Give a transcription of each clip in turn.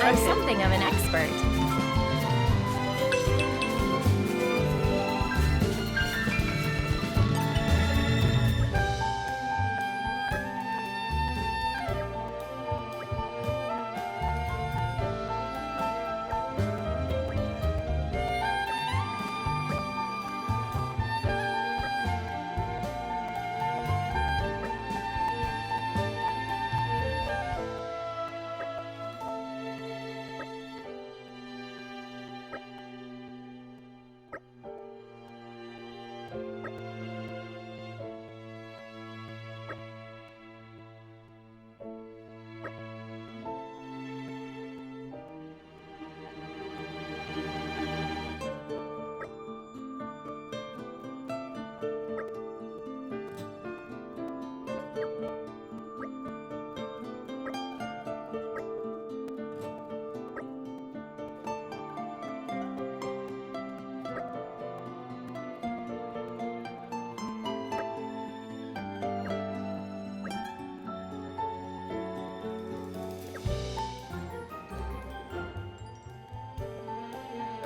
I'm something of an expert.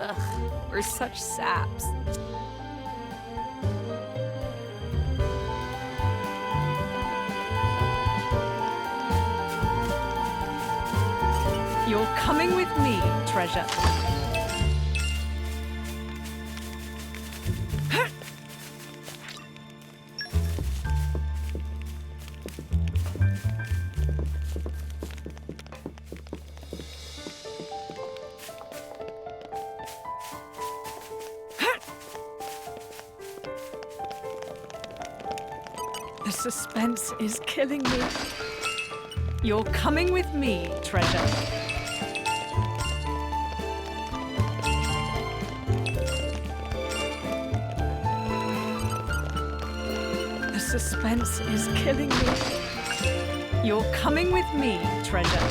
Ugh, we're such saps. You're coming with me, treasure. The suspense is killing me. You're coming with me, treasure. The suspense is killing me. You're coming with me, treasure.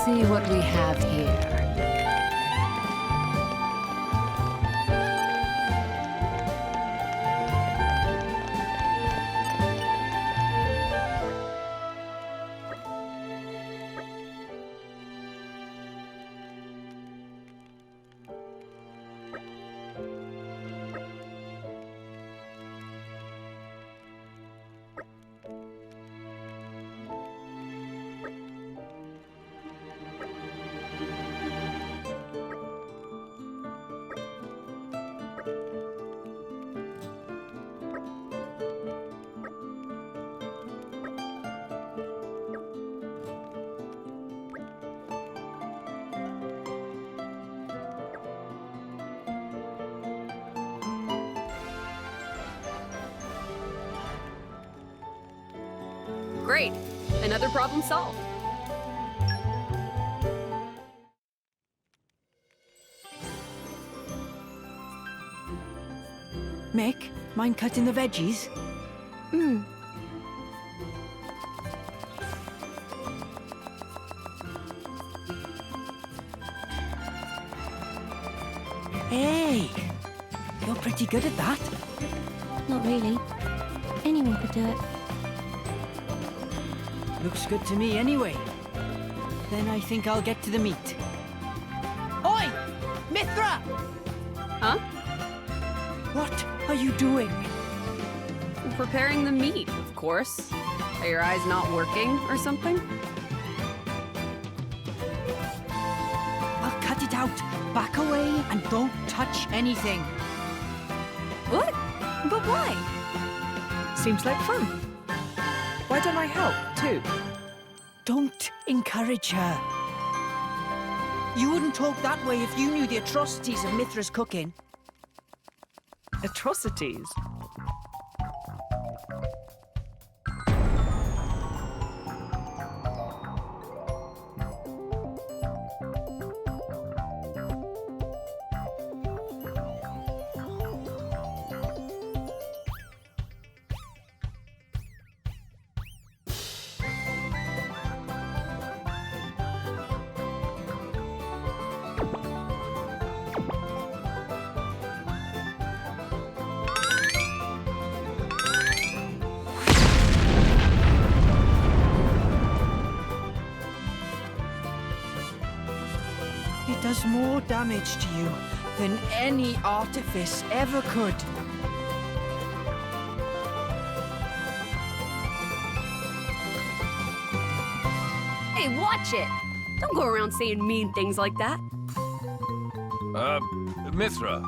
See what we have here. Great. Another problem solved. Mick, mind cutting the veggies? Hey! You're pretty good at that. Not really. Anyone could do it. Looks good to me anyway. Then I think I'll get to the meat. Oi! Mithra! Huh? What are you doing? Preparing the meat, of course. Are your eyes not working or something? I'll cut it out. Back away and don't touch anything. What? But why? Seems like fun. Why Why don't I help, too? Don't encourage her. You wouldn't talk that way if you knew the atrocities of Mithra's cooking. Atrocities? It does more damage to you than any artifice ever could. Hey, watch it! Don't go around saying mean things like that. Mithra.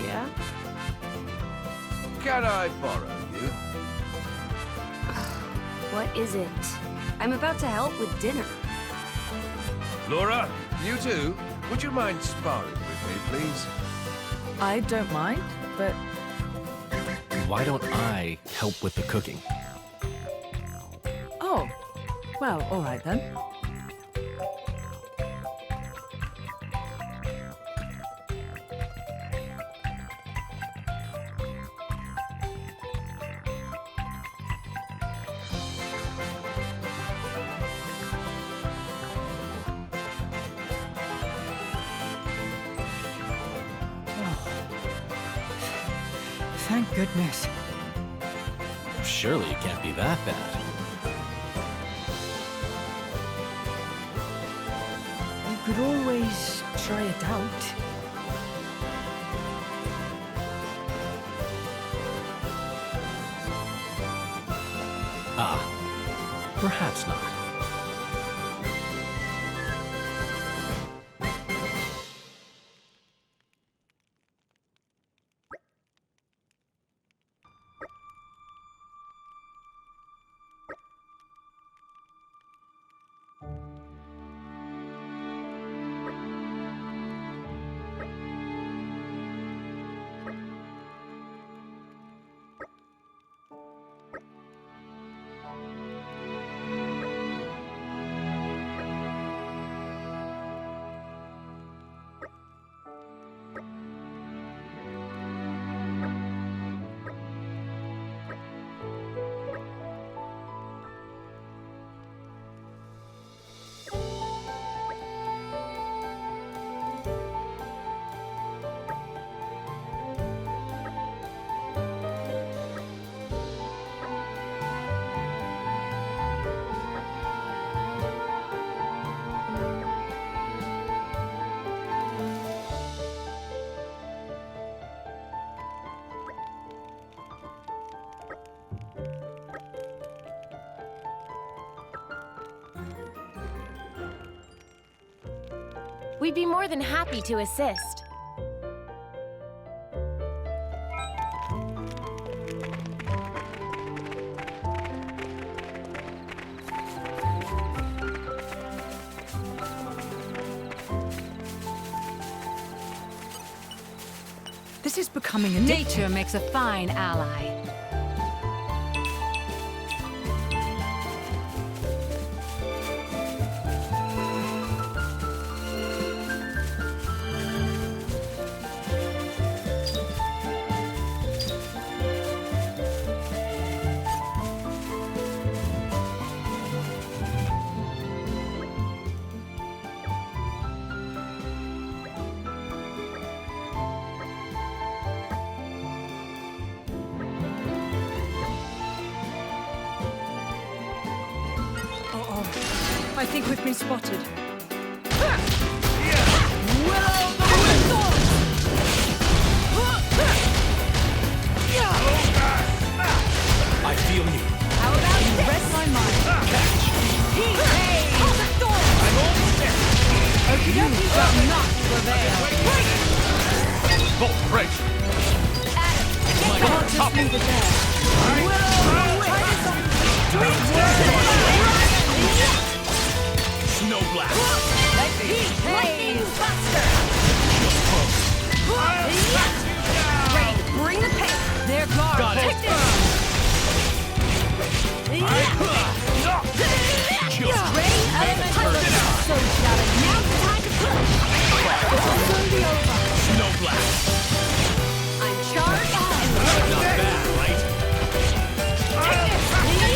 Yeah? Can I borrow you? What is it? I'm about to help with dinner. Laura, you too? Would you mind sparring with me, please? I don't mind, but Why don't I help with the cooking? oh, well, all right then. Thank goodness. Surely it can't be that bad. You could always try it out. Perhaps not. We'd be more than happy to assist. This is becoming a Nature makes a fine ally. I think we've been spotted. I feel you. How about you Read my mind. Hey! Hold the door! I'm almost there. You shall not prevail. Bolt, brace. Adam, get Can't just leave it there. Snowblast! Lightning Buster! Ready to bring the pain! Their guard. Got it. Take this! Just Ready? So shouting. Now's the time to push! This will soon be over. Snowblast! I'm charged and Not bad, right? take this! The only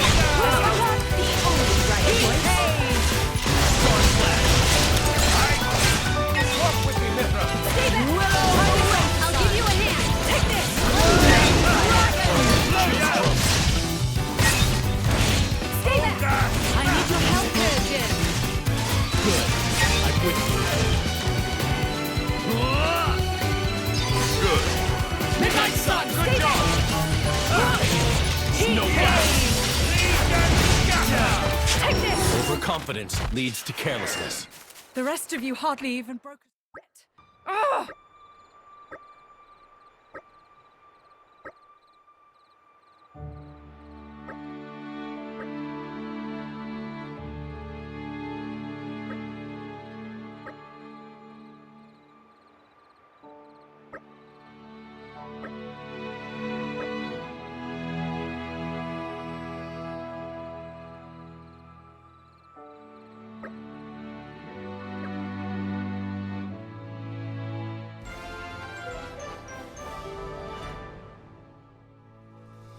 right choice. Storm Slash! Walk with me, Mithra. Stay back! I'll give you a hand! Take this! Stay back! I need your help here, Jin. Good. I'm with you. Good. Midnight Sun! Stay back! Snowblast! Take this! Overconfidence leads to carelessness. The rest of you hardly even broke a sweat. Ugh!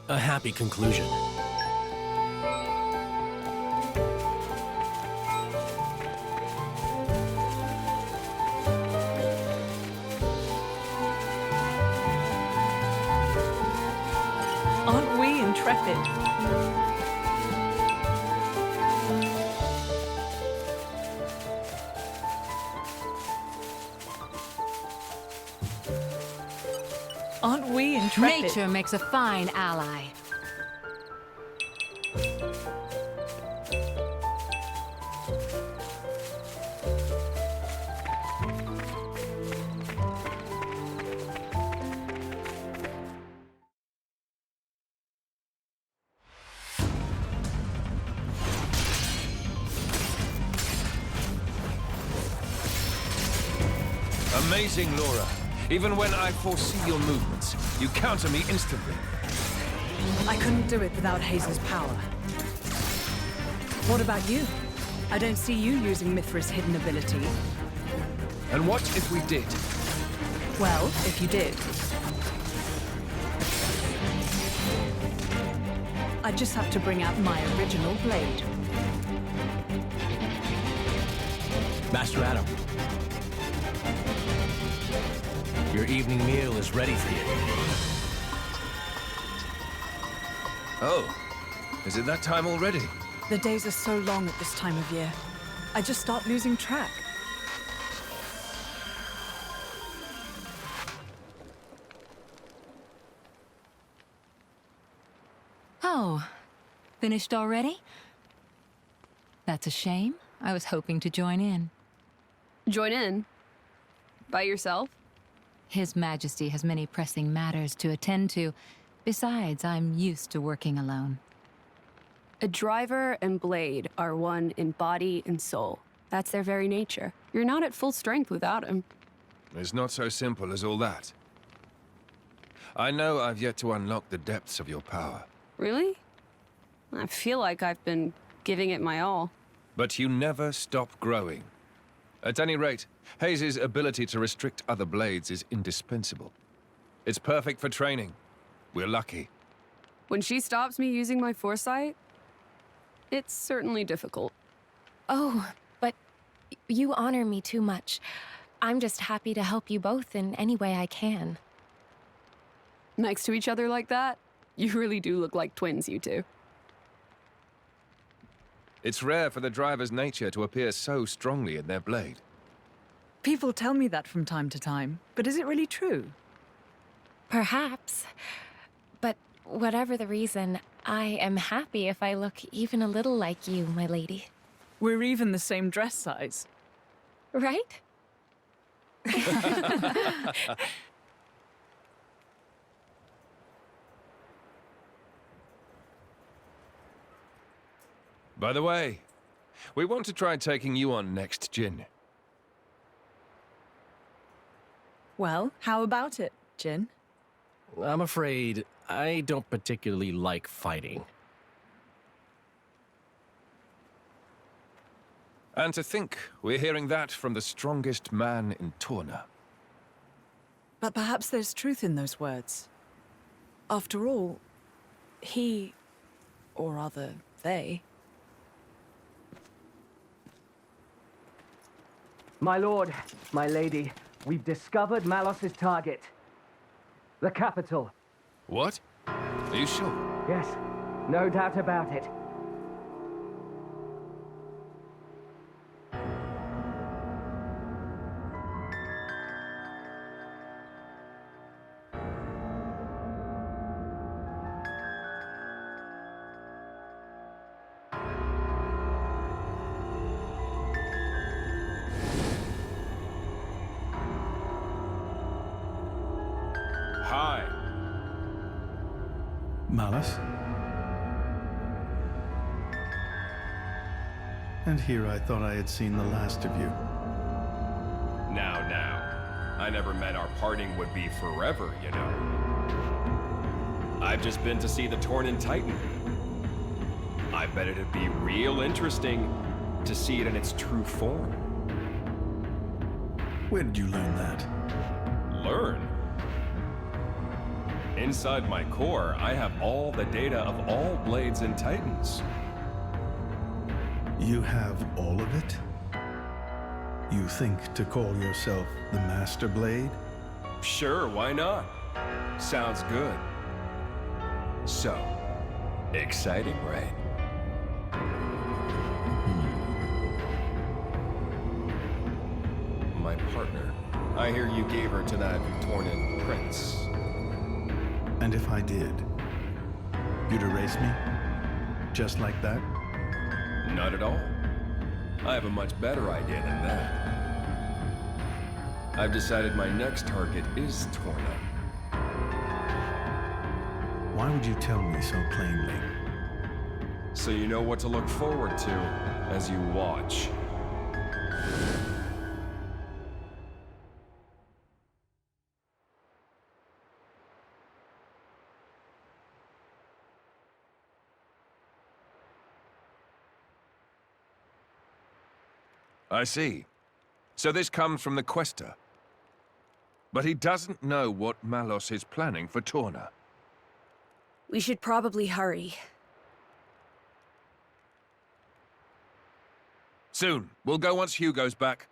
A happy conclusion. Aren't we intrepid? Aren't we intrepid? Nature makes a fine ally. Amazing, Laura. Even when I foresee your movements, you counter me instantly. I couldn't do it without Haze's power. What about you? I don't see you using Mithra's hidden ability. And what if we did? Well, if you did. I just have to bring out my original blade. Master Adam. Your evening meal is ready for you. Oh, is it that time already? The days are so long at this time of year. I just start losing track. Oh, finished already? That's a shame. I was hoping to join in. Join in? By yourself? His Majesty has many pressing matters to attend to. Besides, I'm used to working alone. A driver and blade are one in body and soul. That's their very nature. You're not at full strength without him. It's not so simple as all that. I know I've yet to unlock the depths of your power. Really? I feel like I've been giving it my all. But you never stop growing. At any rate, Haze's ability to restrict other blades is indispensable. It's perfect for training. We're lucky. When she stops me using my foresight, it's certainly difficult. Oh, but you honor me too much. I'm just happy to help you both in any way I can. Next to each other like that, you really do look like twins, you two. It's rare for the driver's nature to appear so strongly in their blade. People tell me that from time to time, but is it really true? Perhaps. But whatever the reason, I am happy if I look even a little like you, my lady. We're even the same dress size. Right? By the way, we want to try taking you on next, Jin. Well, how about it, Jin? I'm afraid I don't particularly like fighting. And to think we're hearing that from the strongest man in Torna. But perhaps there's truth in those words. After all, he, or rather, they... My lord, my lady, we've discovered Malos's target. The capital. What? Are you sure? Yes, no doubt about it. Hi. Malos? And here I thought I had seen the last of you. Now. I never meant our parting would be forever, you know. I've just been to see the Tornan Titan. I bet it'd be real interesting to see it in its true form. Where did you learn that? Learn? Inside my core, I have all the data of all blades and titans. You have all of it? You think to call yourself the Master Blade? Sure, why not? Sounds good. So, exciting, right? My partner. I hear you gave her to that Tornan prince. And if I did, you'd erase me? Just like that? Not at all. I have a much better idea than that. I've decided my next target is Torna. Why would you tell me so plainly? So you know what to look forward to as you watch. I see. So this comes from the Quester. But he doesn't know what Malos is planning for Torna. We should probably hurry. Soon. We'll go once Hugo's back.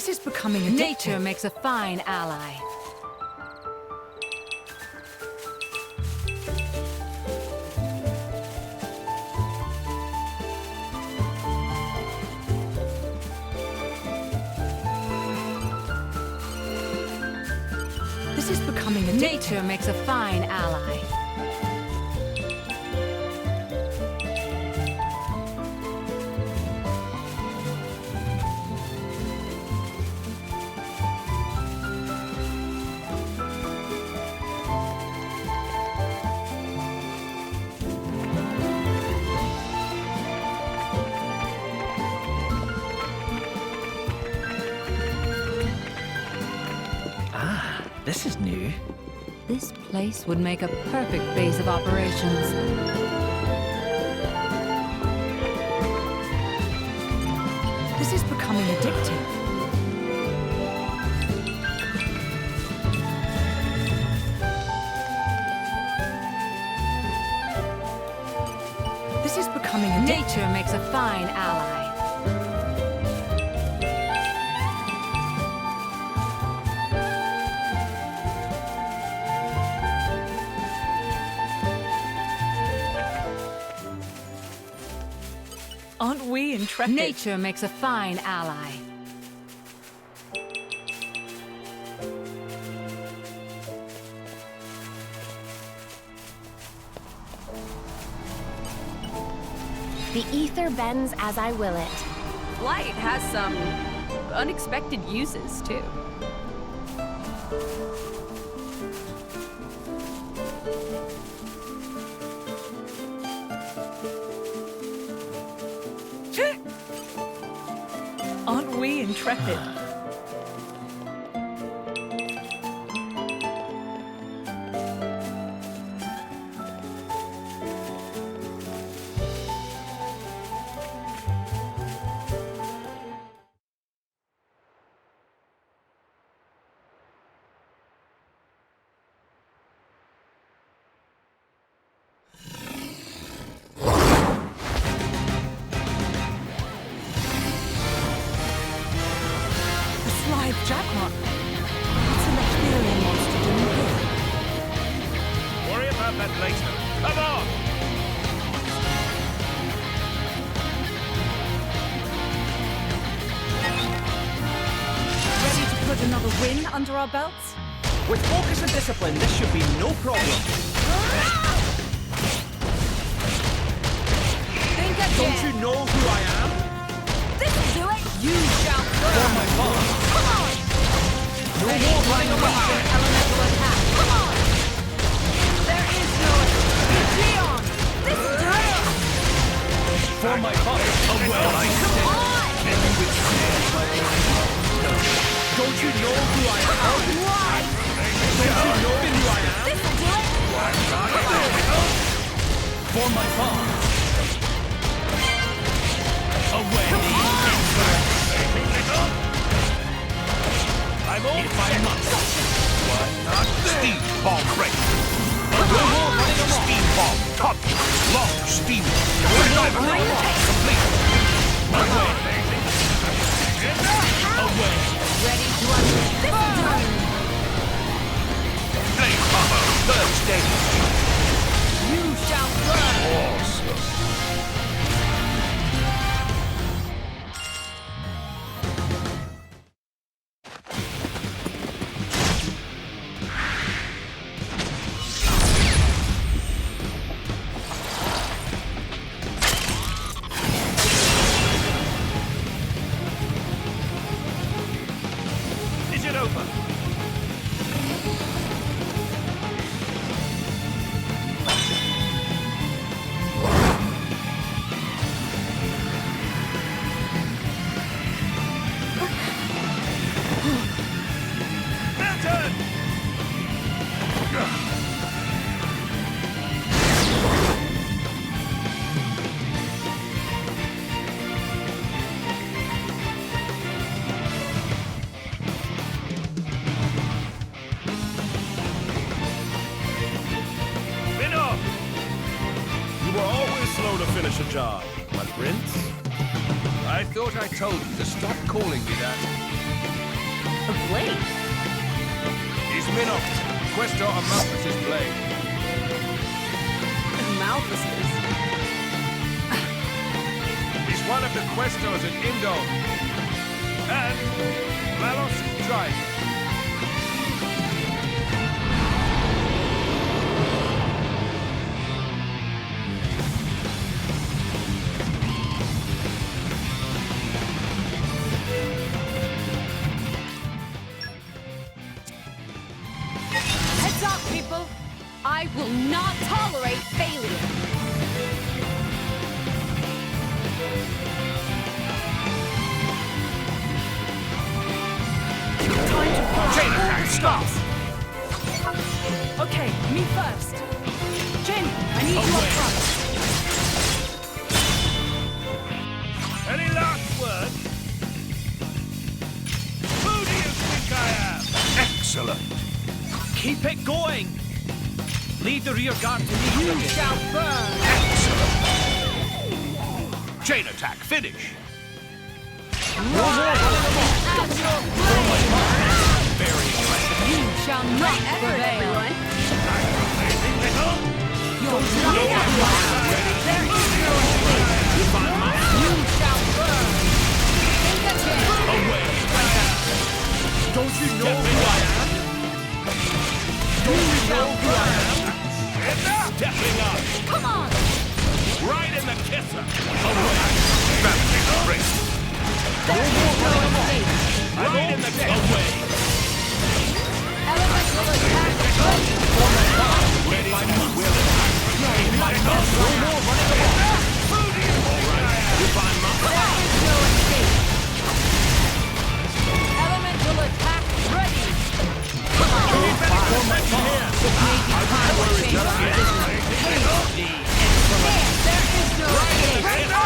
This is becoming addictive. Nature makes a fine ally. This is becoming addictive. Nature makes a fine ally. This is new. This place would make a perfect base of operations. This is becoming addictive. This is becoming addictive. Nature makes a fine ally. Aren't we intrepid? Nature makes a fine ally. The ether bends as I will it. Flight has some unexpected uses, too. Aren't we intrepid? Jackpot. What's an ethereal monster doing here? Worry about that later. Come on! Ready to put another win under our belts? With focus and discipline, this should be no problem. Think again. Don't you know who I am? This'll do it. You shall burn! For my father. Come on. No more running away. Elemental attack. Come on. There is no Leon. This'll do it. For my father. Away. Come on. Don't you know who I am? Why? Don't you know who I am? This'll do it. Come on. For my father. Away. I'm all If I must. Why not? Steam bomb break. Steam bomb. Top. Long steam. Complete. Away. Ready to unleash. This'll do it. Flame bomber. Third stage. You shall burn. Awesome. Is it over? Milton! Minnow! You were always slow to finish a job, my prince. I thought I told you to stop calling me that. A blade? He's Minnox, Questor of Malthus's blade. Malthus's. He's one of the Questors at Indol. And Malos' driver. Heads up, people! I will not tolerate failure! Time to push all the stops. Okay, me first. Jin, I need you up front. Any last words? Who do you think I am? Excellent. Keep it going! Lead the rear guard to me. You shall burn! Excellent. Chain attack, finish. You shall not prevail! Everyone. Your there is no escape! You shall burn! Think again! Don't you know who I am? Don't you know who I am? Stepping up! Come on! Right in the kisser! There is no escape! Right in the away! Elemental attack! Ready and willing. No more running along. There is no escape! Elemental attack ready! Come on! There is no escape!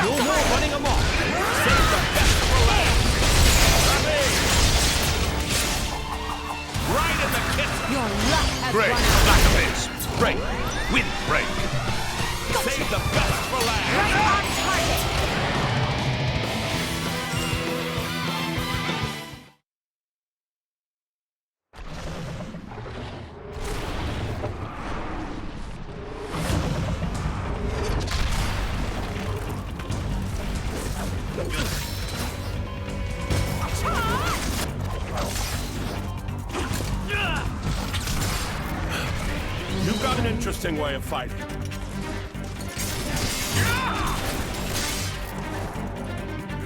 No more running amok. Save the best for last. Right in the kisser! Your luck has Break, run out! black abyss. Break, wind break. Save the best for last! Right on target! You've got an interesting way of fighting.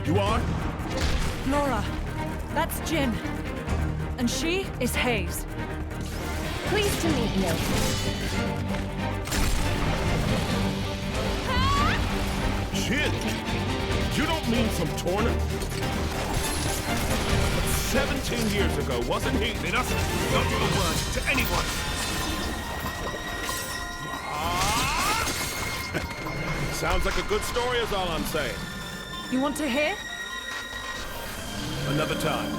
You are? Laura, that's Jin. And she is Hayes. Pleased to meet you. Jin! You don't mean from Torna? But 17 years ago, wasn't he? Enough. Don't give a word to anyone. Sounds like a good story is all I'm saying. You want to hear? Another time.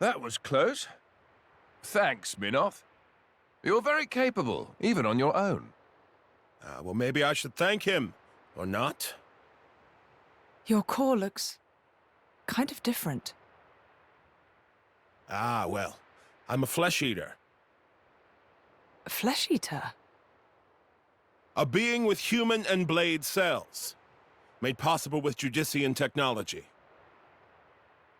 That was close. Thanks, Minoth. You're very capable, even on your own. Well, maybe I should thank him. Or not? Your core looks kind of different. Ah, well. I'm a flesh eater. A flesh eater? A being with human and blade cells. Made possible with Judician technology.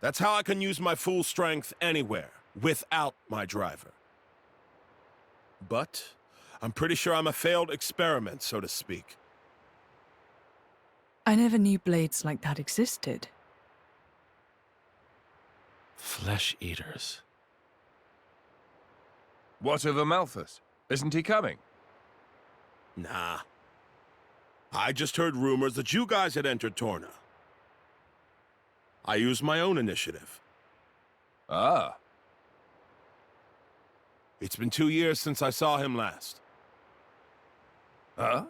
That's how I can use my full strength anywhere, without my driver. But I'm pretty sure I'm a failed experiment, so to speak. I never knew blades like that existed. Flesh eaters. What of Amalthus? Isn't he coming? Nah. I just heard rumors that you guys had entered Torna. I used my own initiative. Ah. It's been 2 years since I saw him last. Huh?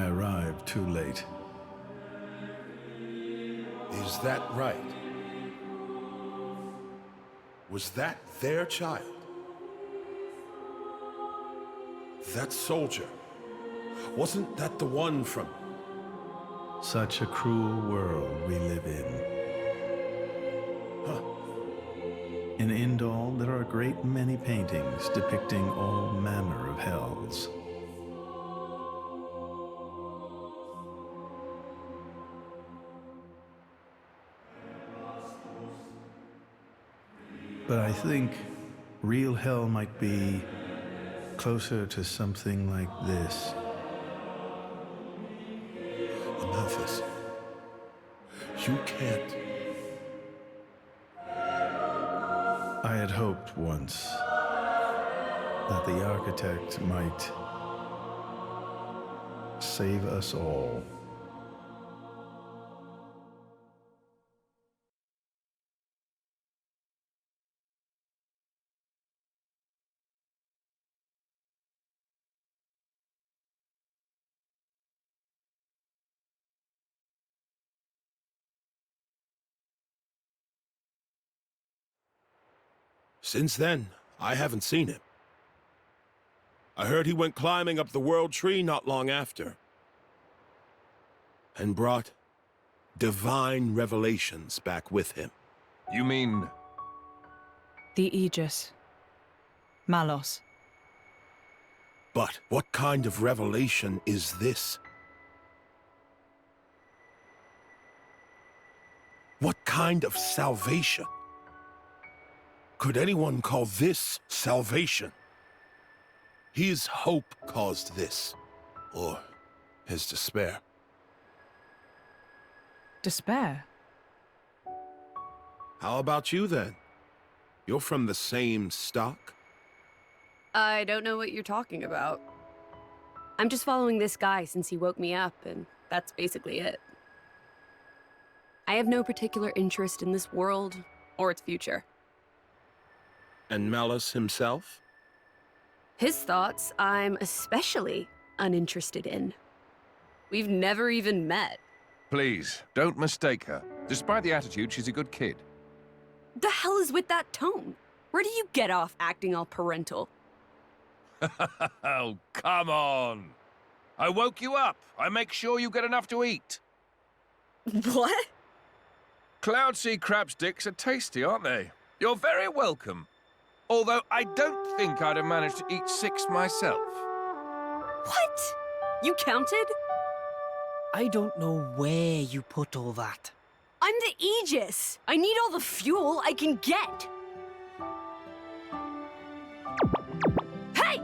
I arrived too late. Is that right? Was that their child? That soldier? Wasn't that the one from... Such a cruel world we live in. Huh. In Indal, there are a great many paintings depicting all manner of hells. But I think real hell might be closer to something like this. Amalthus, you can't... I had hoped once that the architect might save us all. Since then, I haven't seen him. I heard he went climbing up the World Tree not long after. And brought divine revelations back with him. You mean... The Aegis. Malos. But what kind of revelation is this? What kind of salvation? Could anyone call this salvation? His hope caused this, or his despair. Despair? How about you, then? You're from the same stock? I don't know what you're talking about. I'm just following this guy since he woke me up, and that's basically it. I have no particular interest in this world or its future. And Malus himself? His thoughts, I'm especially uninterested in. We've never even met. Please, don't mistake her. Despite the attitude, she's a good kid. The hell is with that tone? Where do you get off acting all parental? Oh, come on. I woke you up. I make sure you get enough to eat. What? Cloud sea crab sticks are tasty, aren't they? You're very welcome. Although I don't think I'd have managed to eat 6 myself. What? You counted? I don't know where you put all that. I'm the Aegis. I need all the fuel I can get. Hey!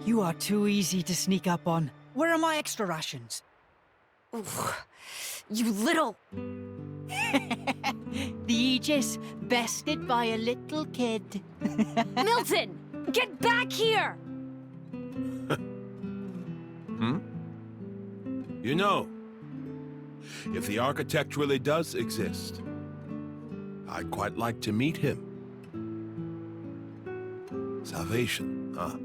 You are too easy to sneak up on. Where are my extra rations? Oof. You little... The Aegis, bested by a little kid. Milton! Get back here! You know, if the architect really does exist, I'd quite like to meet him. Salvation, huh?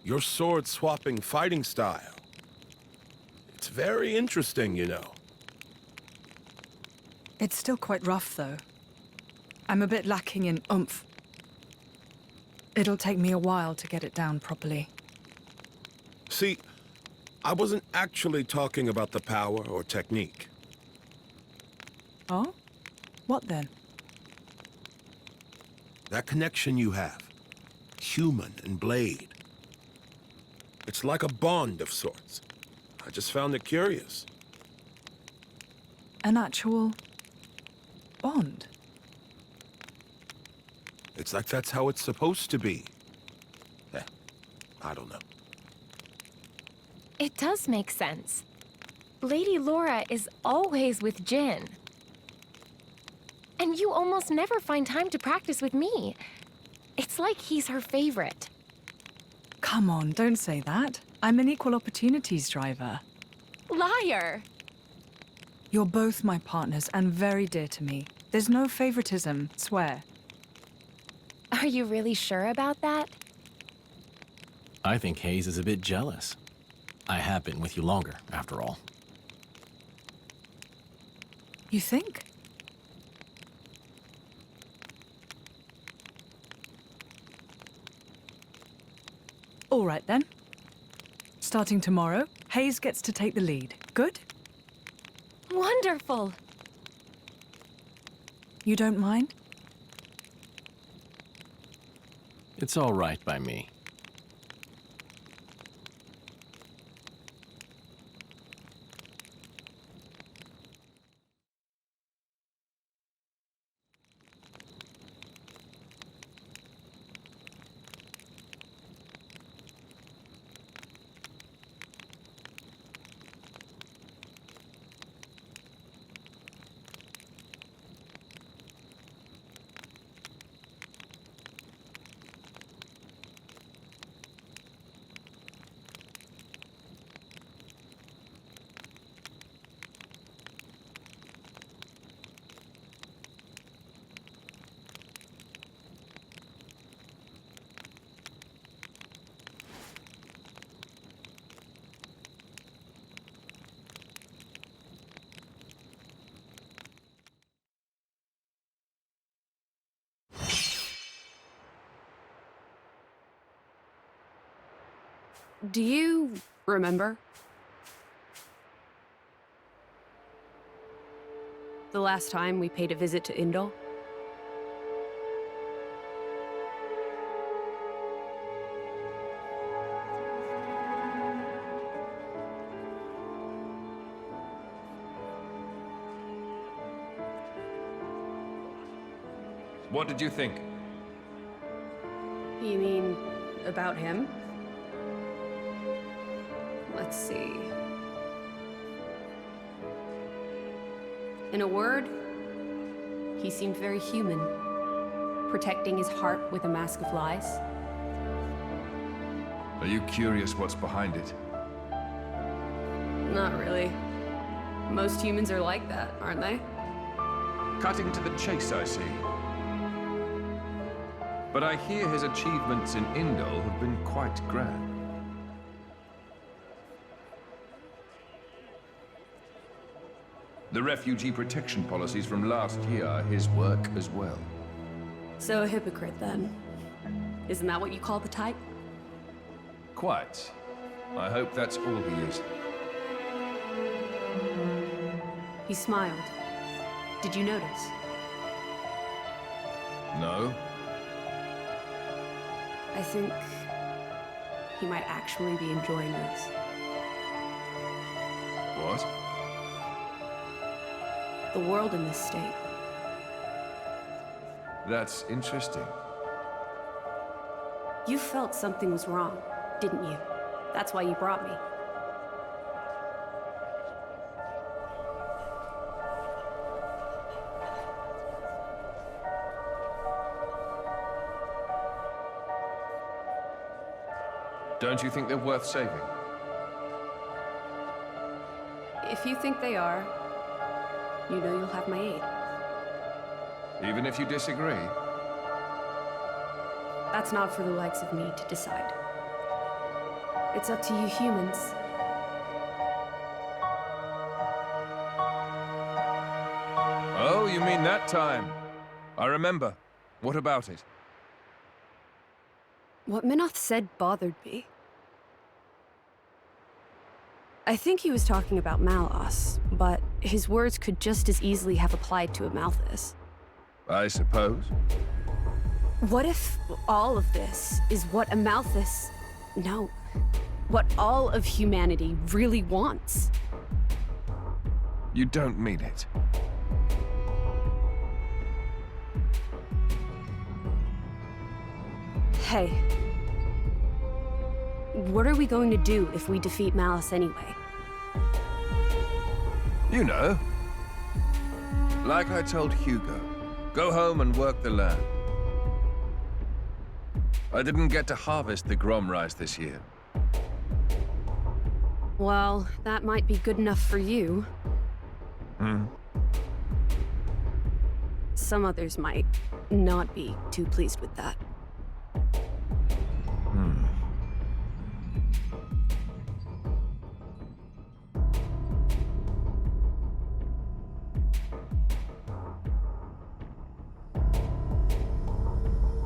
Your sword-swapping fighting style. It's very interesting, you know. It's still quite rough, though. I'm a bit lacking in oomph. It'll take me a while to get it down properly. See, I wasn't actually talking about the power or technique. Oh? What then? That connection you have. Human and blade. It's like a bond of sorts. I just found it curious. An actual... bond? It's like that's how it's supposed to be. I don't know. It does make sense. Lady Laura is always with Jin. And you almost never find time to practice with me. It's like he's her favorite. Come on, don't say that. I'm an equal opportunities driver. Liar! You're both my partners and very dear to me. There's no favoritism, swear. Are you really sure about that? I think Hayes is a bit jealous. I have been with you longer, after all. You think? All right then. Starting tomorrow, Hayes gets to take the lead. Good? Wonderful! You don't mind? It's all right by me. Do you remember? The last time we paid a visit to Indol? What did you think? You mean about him? Let's see. In a word, he seemed very human, protecting his heart with a mask of lies. Are you curious what's behind it? Not really. Most humans are like that, aren't they? Cutting to the chase, I see. But I hear his achievements in Indol have been quite grand. The refugee protection policies from last year are his work as well. So a hypocrite, then. Isn't that what you call the type? Quite. I hope that's all he is. He smiled. Did you notice? No? I think he might actually be enjoying this. What? The world in this state. That's interesting. You felt something was wrong, didn't you? That's why you brought me. Don't you think they're worth saving? If you think they are, you know you'll have my aid. Even if you disagree? That's not for the likes of me to decide. It's up to you humans. Oh, you mean that time? I remember. What about it? What Minoth said bothered me. I think he was talking about Malos, but his words could just as easily have applied to a Malthus. I suppose. What if all of this is what a Malthus... No. What all of humanity really wants? You don't mean it. Hey. what are we going to do if we defeat Malice anyway? You know. Like I told Hugo, go home and work the land. I didn't get to harvest the Grom rice this year. Well, that might be good enough for you. Some others might not be too pleased with that.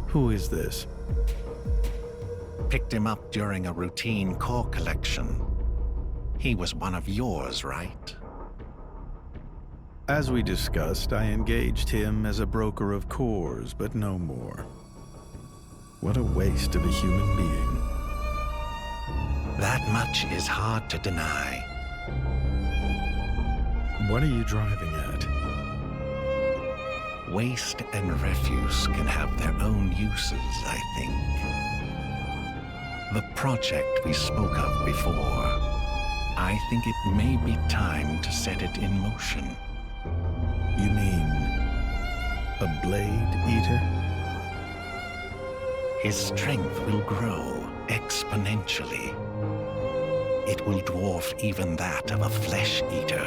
Who is this? Picked him up during a routine core collection. He was one of yours, right? As we discussed, I engaged him as a broker of cores, but no more. What a waste of a human being. That much is hard to deny. What are you driving at? Waste and refuse can have their own uses, I think. The project we spoke of before, I think it may be time to set it in motion. You mean a blade eater? His strength will grow exponentially. It will dwarf even that of a flesh eater.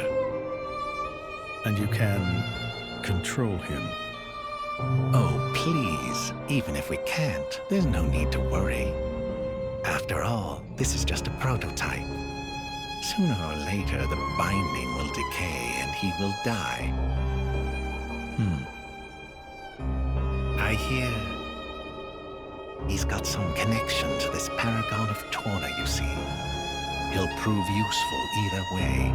And you can control him? Oh, please. Even if we can't, there's no need to worry. After all, this is just a prototype. Sooner or later, the binding will decay and he will die. I hear he's got some connection to this paragon of Torna, you see. He'll prove useful either way.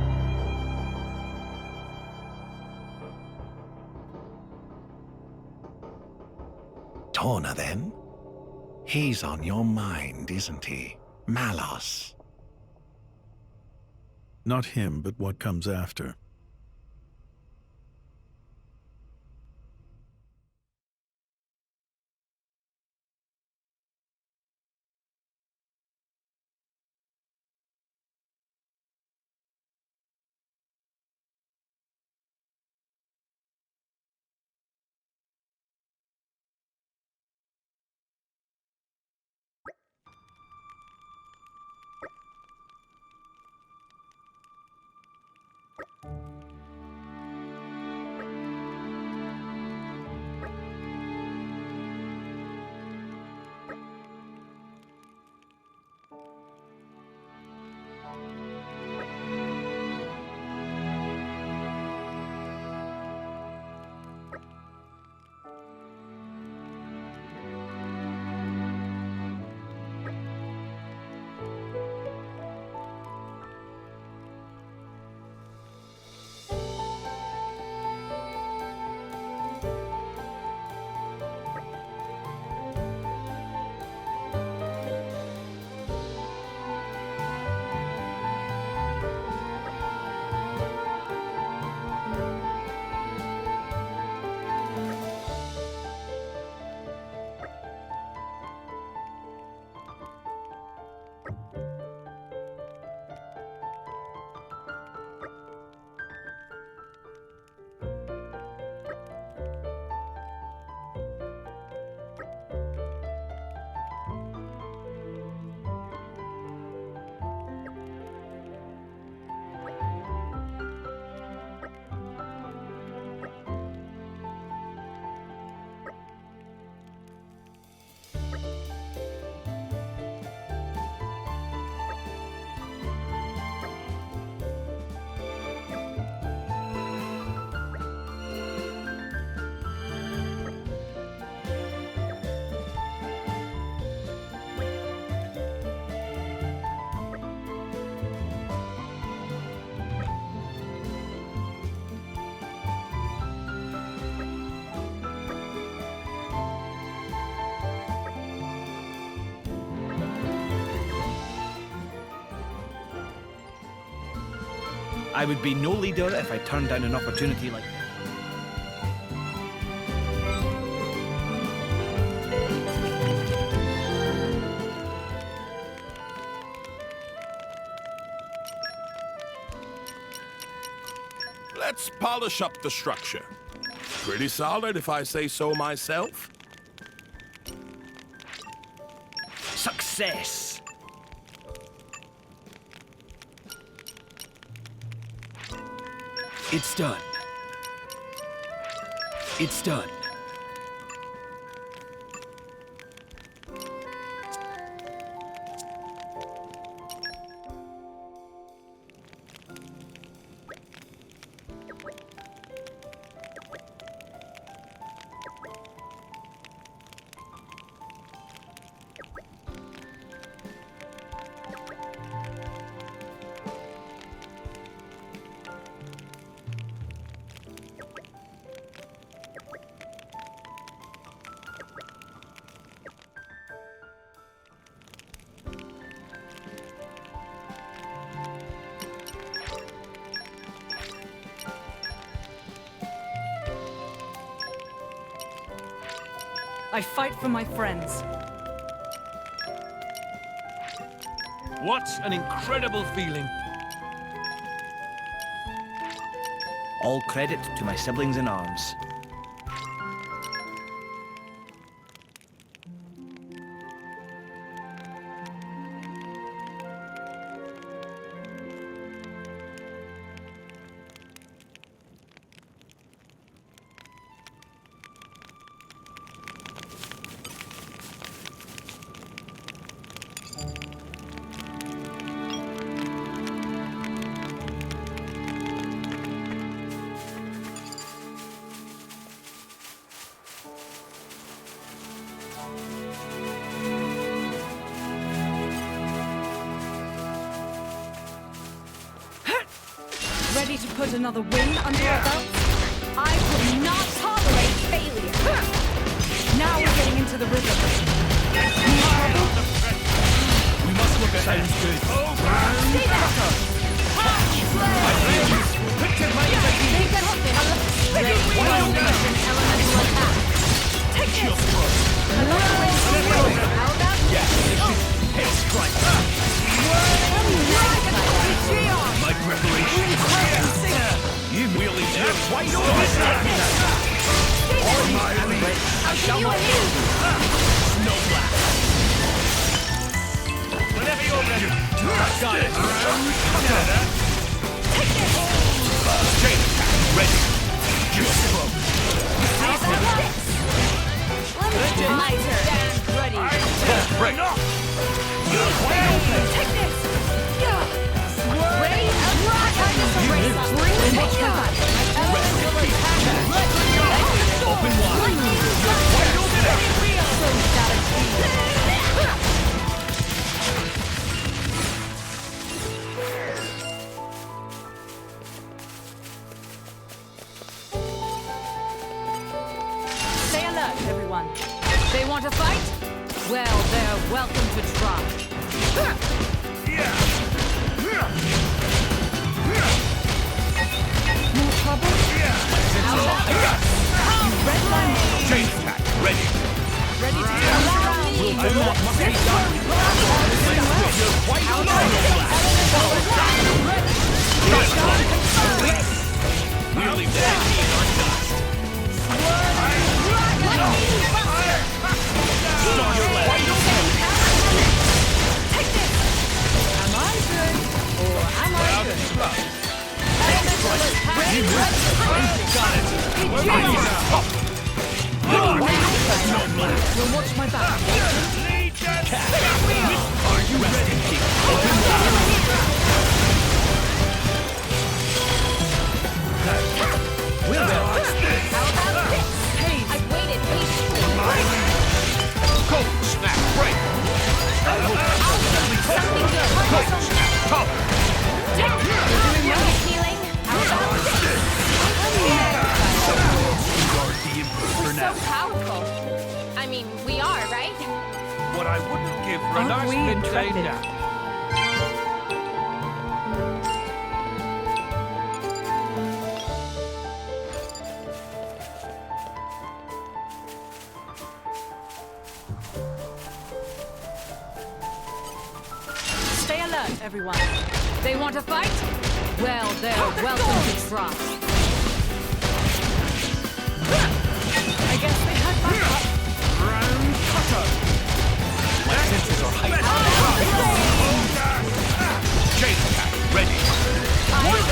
Torna, then? He's on your mind, isn't he? Malos. Not him, but what comes after. I would be no leader if I turned down an opportunity like this. Let's polish up the structure. Pretty solid, if I say so myself. Success! It's done. It's done. I fight for my friends. What an incredible feeling. All credit to my siblings in arms. Ready to put another win under our belts? I will not tolerate failure. Now we're getting into the rhythm. We must look ahead. Sounds good. Stay back! Take this! Hey, strike! Like reparations. You really did quite all my enemies. I shall not kill you. Snowblade. Whenever you're ready. Got it. Take this! Chain attack. Ready. Just broke. How's about this? My turn. Ready. Break. Take this! Ready? Open wide. Stay alert, everyone. They want to fight? Well, they're welcome to try. More trouble? Red line. Chain attack. Ready. Ready to turn around. We'll do what must be done. You're quite we'll leave that being undust. Start your leg. Take this! Am I good? Or am I good? Got it. We'll watch my back. Are you ready? How about this? Hey, I've waited patiently. Cold snap break. Something good. Cold snap top. Healing. How about this? We're so powerful. I mean, we are, right? What I wouldn't give for a nice midday nap. Stay alert, everyone. They want to fight? Well, they're welcome to try. My senses are heightened. Chain attack, ready.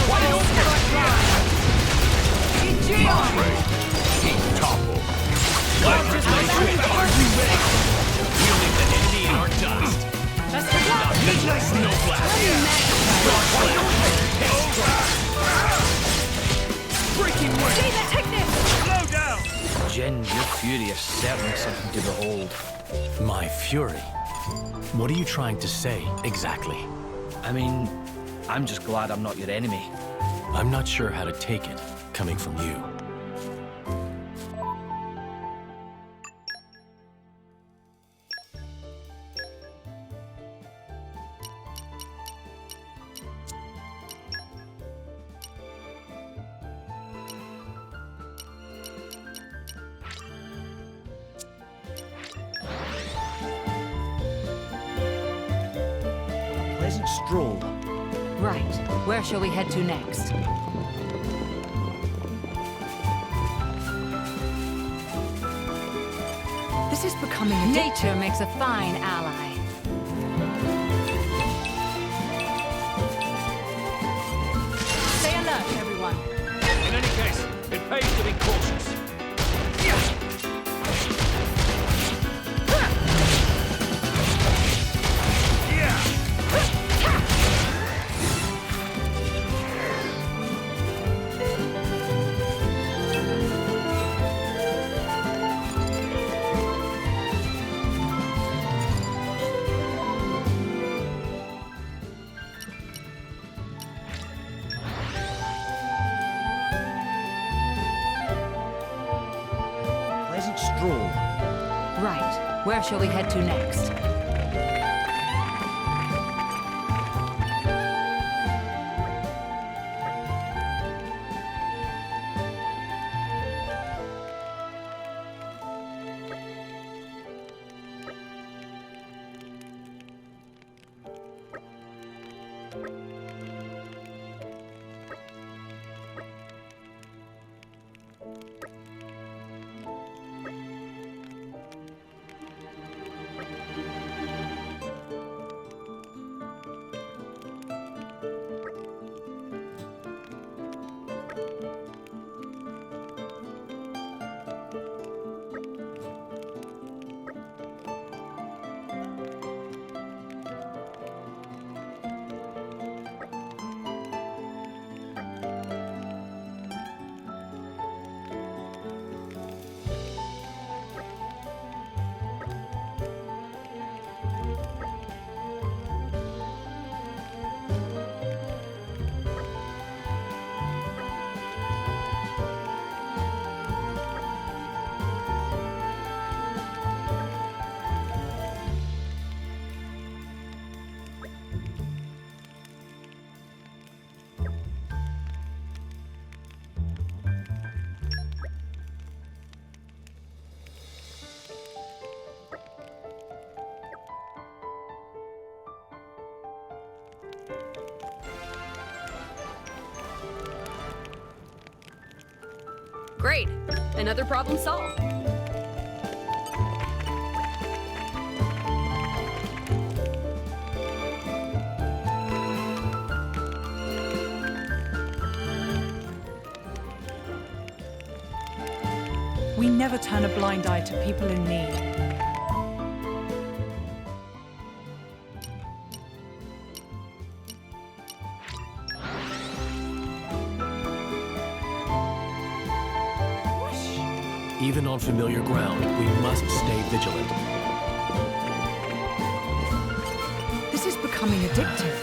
Wide open. Heat topple. Are you ready? Wielding the enemy in our dust. Midnight snowblast. Breaking way. Slow down. Jen, your fury is certainly something to behold. My fury? What are you trying to say, exactly? I mean, I'm just glad I'm not your enemy. I'm not sure how to take it, coming from you. Pleasant stroll. Right. Where shall we head to next? This is becoming a Nature makes a fine ally. Stay alert, everyone. In any case, it pays to be cautious. Pleasant stroll. Right. Where shall we head to next? Great. Another problem solved. We never turn a blind eye to people in need. Even on familiar ground, we must stay vigilant. This is becoming addictive.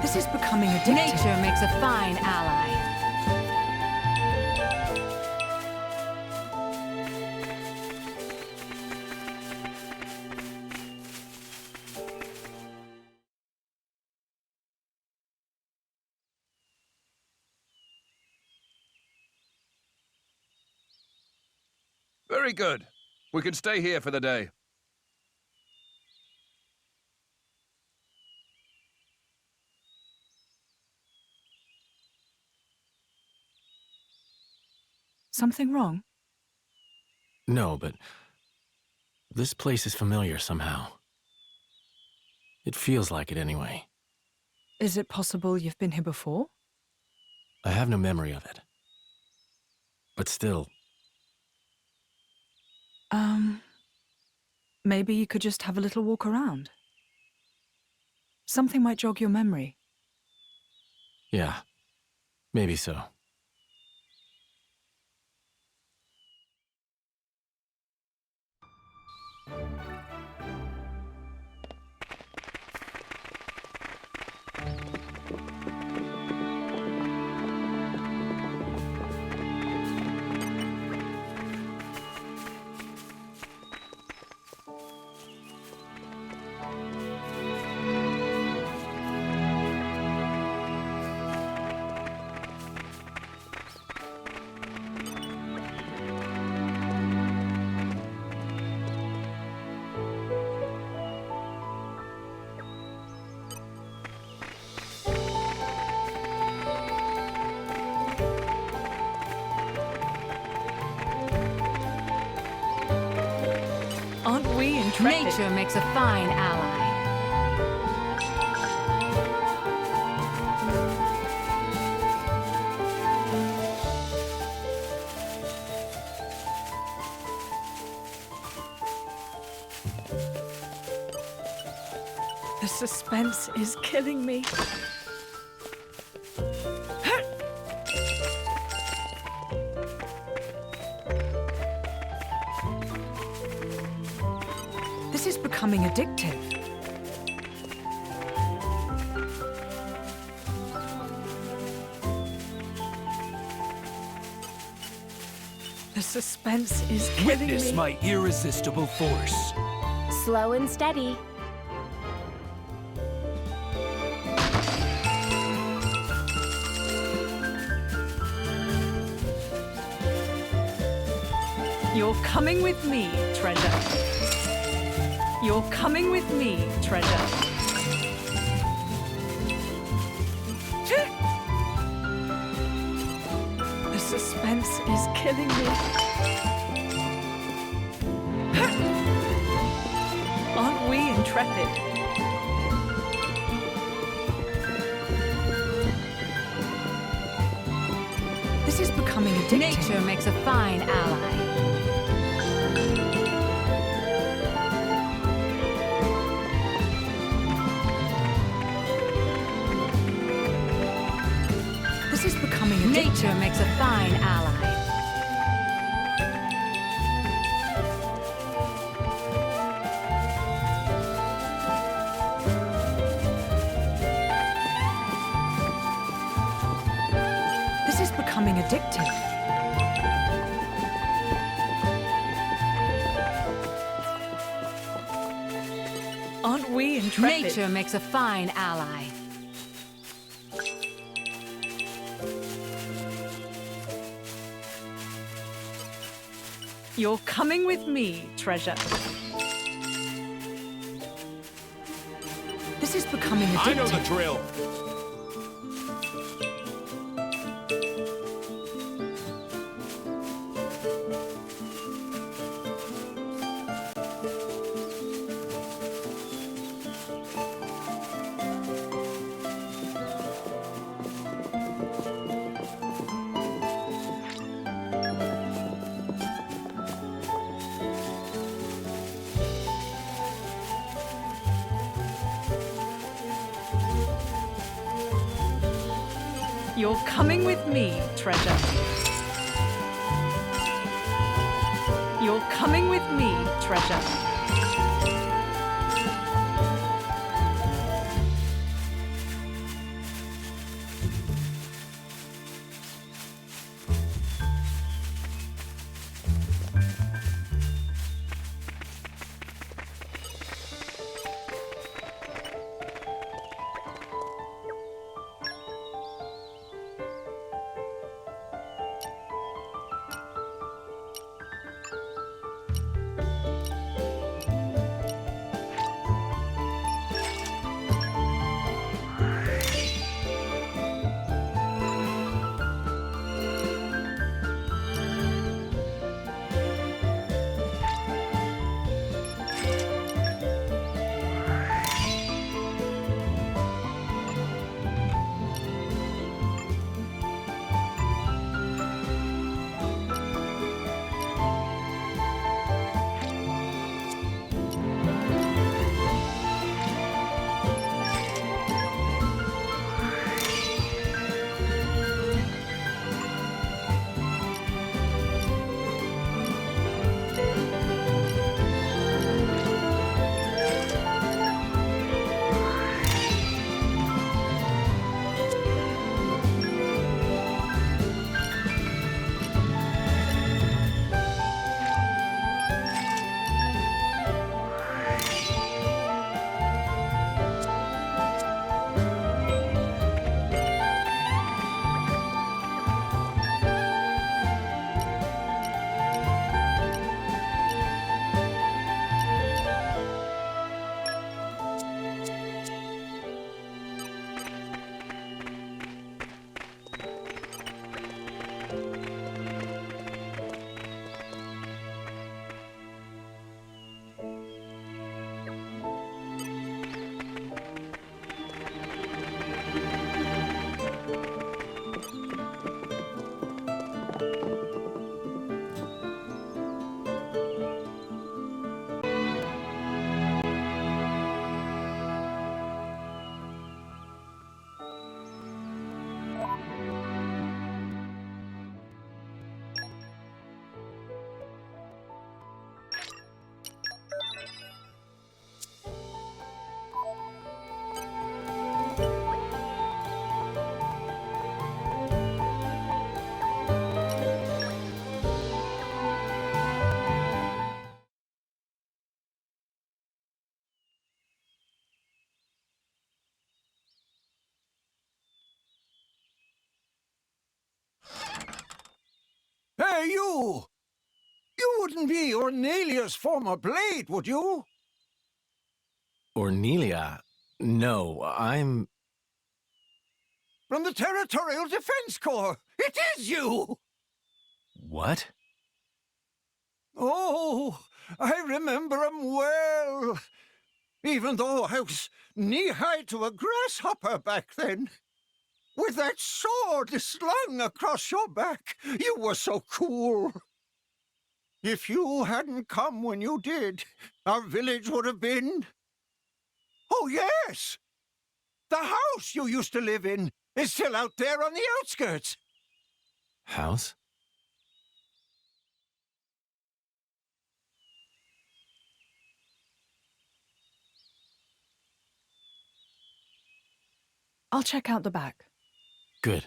This is becoming addictive. Nature makes a fine ally. Very good. We can stay here for the day. Something wrong? No, but this place is familiar somehow. It feels like it anyway. Is it possible you've been here before? I have no memory of it. But still, Maybe you could just have a little walk around. Something might jog your memory. yeah, maybe so. Aren't we intrepid? Nature makes a fine ally. The suspense is killing me. This is becoming addictive. The suspense is killing Witness me. my irresistible force. Slow and steady. You're coming with me, treasure. You're coming with me, treasure. The suspense is killing me. Aren't we intrepid? This is becoming addictive. Nature makes a fine ally. This is becoming addictive. Nature makes a fine ally. This is becoming addictive. Aren't we intrepid? Nature makes a fine ally. You're coming with me, treasure. This is becoming addictive. I know the drill. You're coming with me, treasure. You're coming with me, treasure. you? You wouldn't be Ornelia's former blade, would you? Ornelia? No, I'm... From the Territorial Defense Corps. It is you! What? Oh, I remember him well. Even though I was knee-high to a grasshopper back then. With that sword slung across your back, you were so cool. If you hadn't come when you did, our village would have been... Oh, yes! The house you used to live in is still out there on the outskirts. House? I'll check out the back. Good.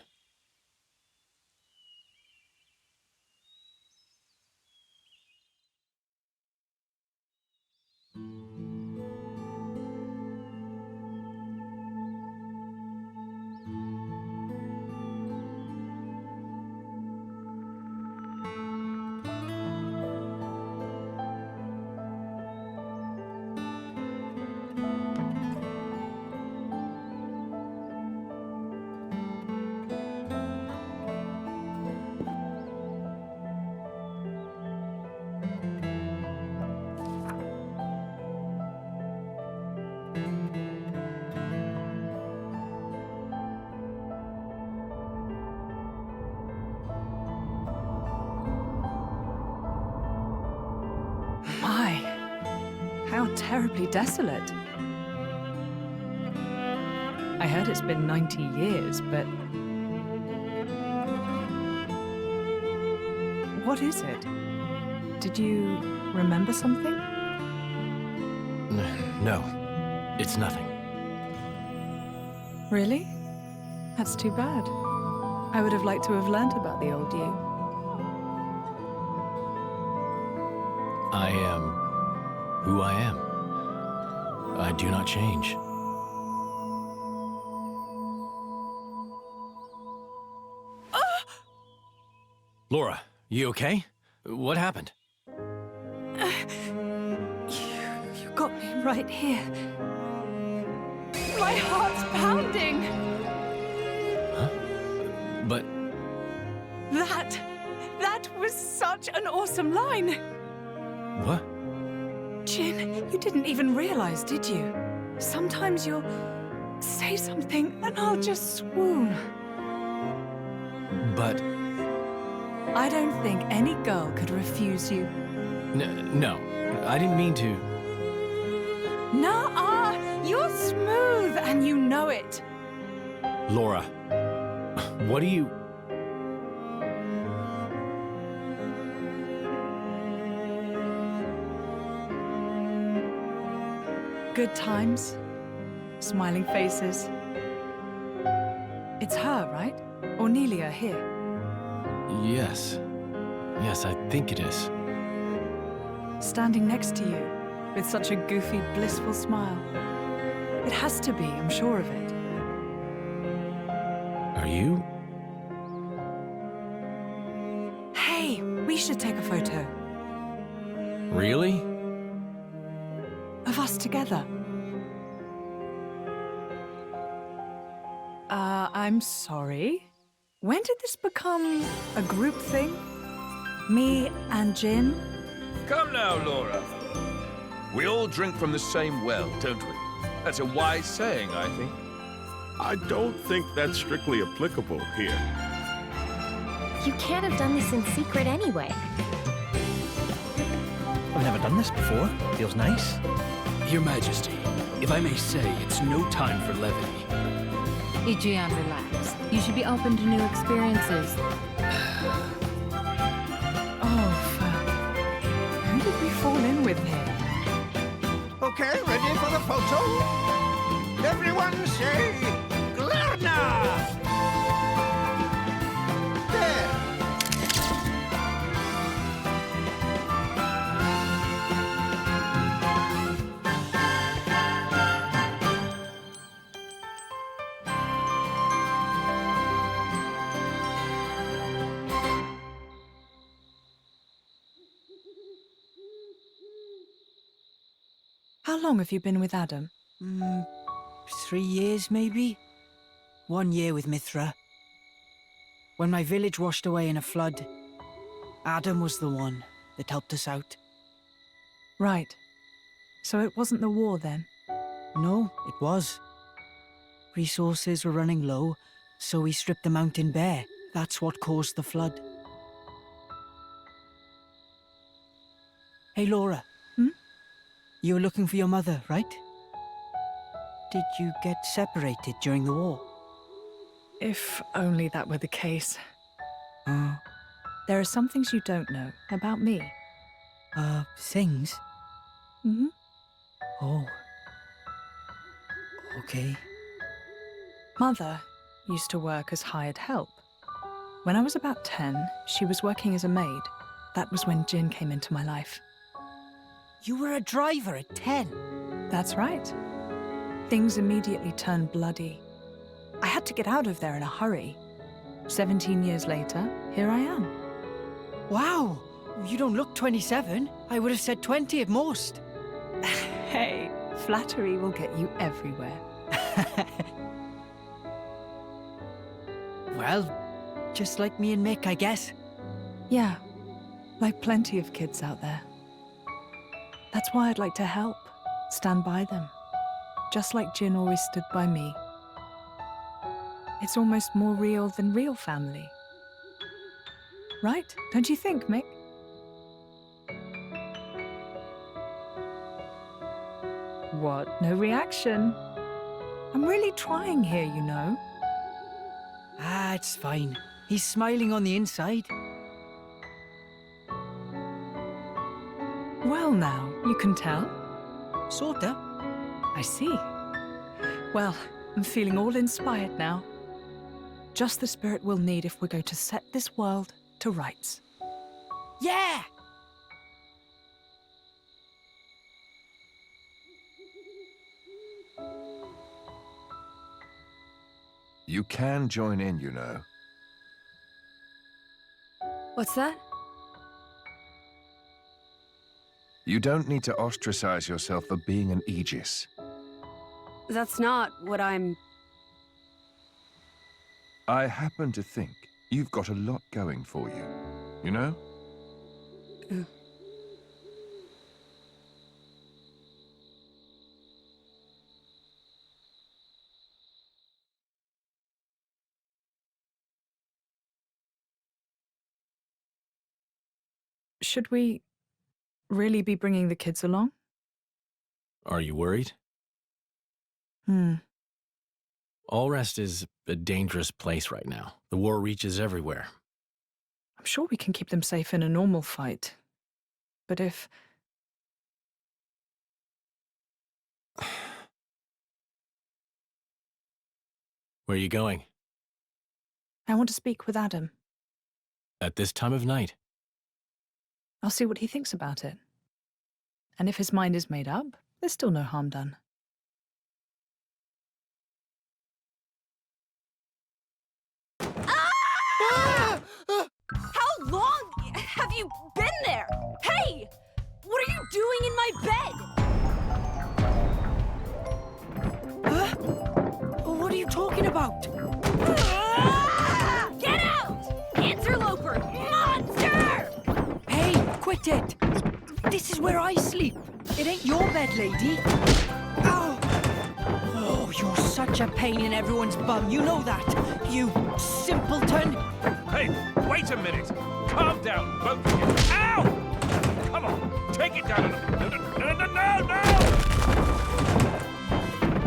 My, how terribly desolate. I heard it's been 90 years, but... What is it? Did you remember something? No, it's nothing. Really? That's too bad. I would have liked to have learnt about the old you. I am who I am. I do not change. Laura, you okay? What happened? You got me right here. My heart's pounding! Huh? But... That was such an awesome line! What? Jin, you didn't even realize, did you? Sometimes you'll say something and I'll just swoon. But... I don't think any girl could refuse you. No, I didn't mean to... Nuh-uh! You're smooth and you know it. Laura, what do you... Good times, smiling faces. It's her, right? Ornelia here. Yes. Yes, I think it is. Standing next to you, with such a goofy, blissful smile. It has to be, I'm sure of it. Are you? Hey, we should take a photo. Really? Of us together. I'm sorry. When did this become a group thing? Me and Jin? Come now, Laura. We all drink from the same well, don't we? That's a wise saying, I think. I don't think that's strictly applicable here. You can't have done this in secret anyway. I've never done this before. Feels nice. Your Majesty, if I may say, it's no time for levity. Ijian, relax. You should be open to new experiences. Oh, fuck. Who did we fall in with here? Okay, ready for the photo? Everyone say, Glarna! There. How long have you been with Adam? 3 years, maybe? 1 year with Mithra. When my village washed away in a flood, Adam was the one that helped us out. Right. So it wasn't the war then? No, it was. Resources were running low, so we stripped the mountain bare. That's what caused the flood. Hey, Laura. You were looking for your mother, right? Did you get separated during the war? If only that were the case. There are some things you don't know about me. Things? Mm-hmm. Oh. Okay. Mother used to work as hired help. When I was about 10, she was working as a maid. That was when Jin came into my life. You were a driver at 10? That's right. Things immediately turned bloody. I had to get out of there in a hurry. 17 years later, here I am. Wow! You don't look 27. I would have said 20 at most. Hey, flattery will get you everywhere. Well, just like me and Mick, I guess. Yeah, like plenty of kids out there. That's why I'd like to help, stand by them, just like Jin always stood by me. It's almost more real than real family. Right? Don't you think, Mick? What? No reaction? I'm really trying here, you know. Ah, it's fine. He's smiling on the inside. Well now, you can tell. Sorta. I see. Well, I'm feeling all inspired now. Just the spirit we'll need if we're going to set this world to rights. Yeah! You can join in, you know. What's that? You don't need to ostracize yourself for being an Aegis. That's not what I'm... I happen to think you've got a lot going for you, you know? Should we really be bringing the kids along? Are you worried? Allrest is a dangerous place right now. The war reaches everywhere. I'm sure we can keep them safe in a normal fight. But if... Where are you going? I want to speak with Adam. At this time of night? I'll see what he thinks about it. And if his mind is made up, there's still no harm done. How long have you been there? Hey! What are you doing in my bed? What are you talking about? Get out! Interloper! Monster! Hey, quit it! This is where I sleep. It ain't your bed, lady. Ow! Oh, you're such a pain in everyone's bum. You know that, you simpleton. Hey, wait a minute! Calm down, both of you! Ow! Come on, take it down! No!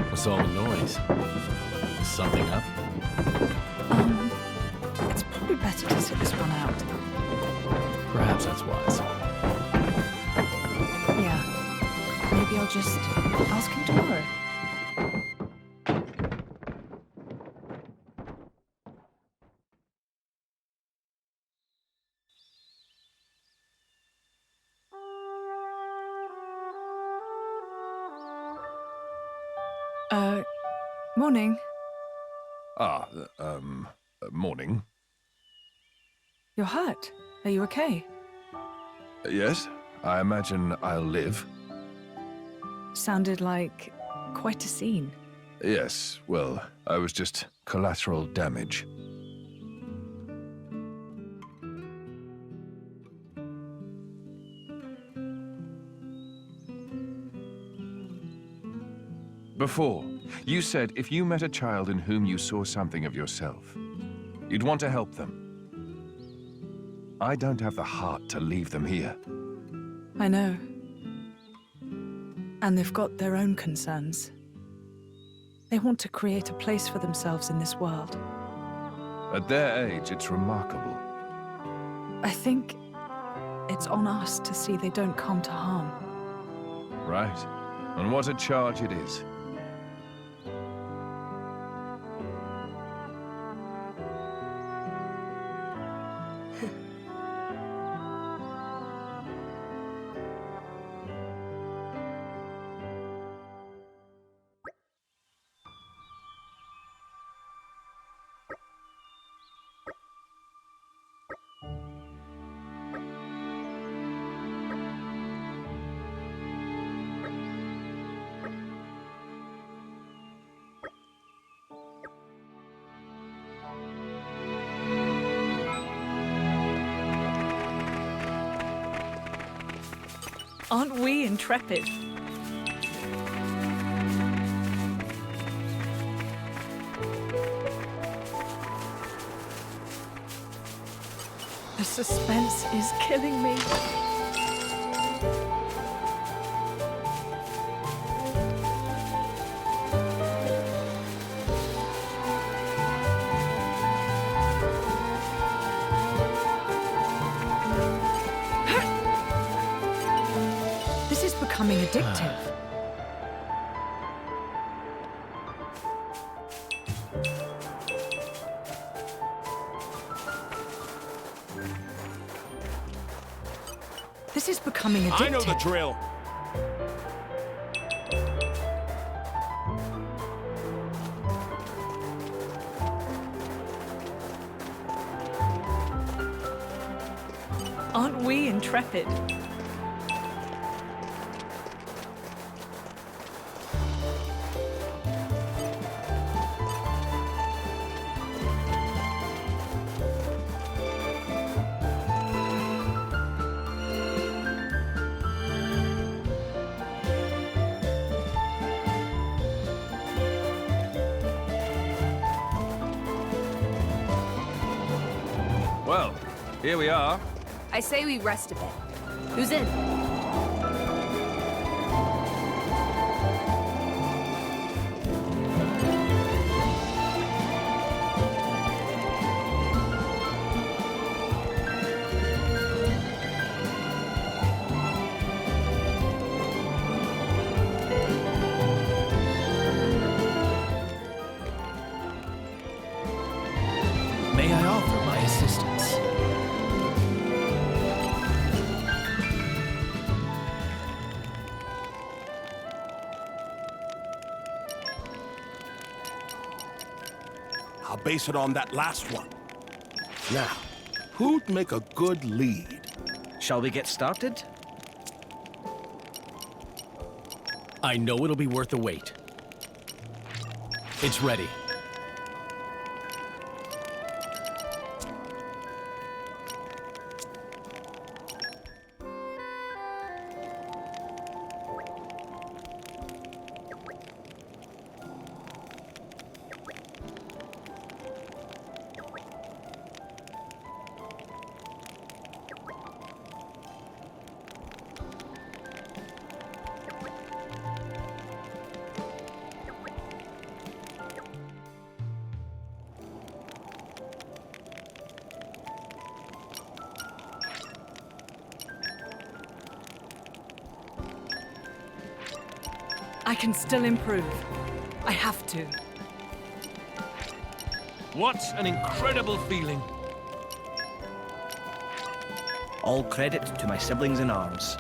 What's all the noise? Is something up? It's probably better to sit this one out. Perhaps that's wise. Yeah. Maybe I'll just ask him tomorrow. Morning. Morning. You're hurt. Are you okay? Yes, I imagine I'll live. Sounded like quite a scene. Yes, well, I was just collateral damage. Before, you said if you met a child in whom you saw something of yourself, you'd want to help them. I don't have the heart to leave them here. I know. And they've got their own concerns. They want to create a place for themselves in this world. At their age, it's remarkable. I think it's on us to see they don't come to harm. Right. And what a charge it is. Aren't we intrepid? The suspense is killing me. This is becoming addictive. This is becoming addictive. I know the drill. Aren't we intrepid? Well, here we are. I say we rest a bit. Who's in? May I offer my assistance? I'll base it on that last one. Now, who'd make a good lead? Shall we get started? I know it'll be worth the wait. It's ready. I can still improve. I have to. What an incredible feeling. All credit to my siblings in arms.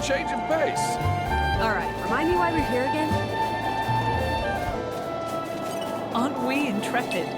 Change of pace. All right, remind me why we're here again? Aren't we intrepid?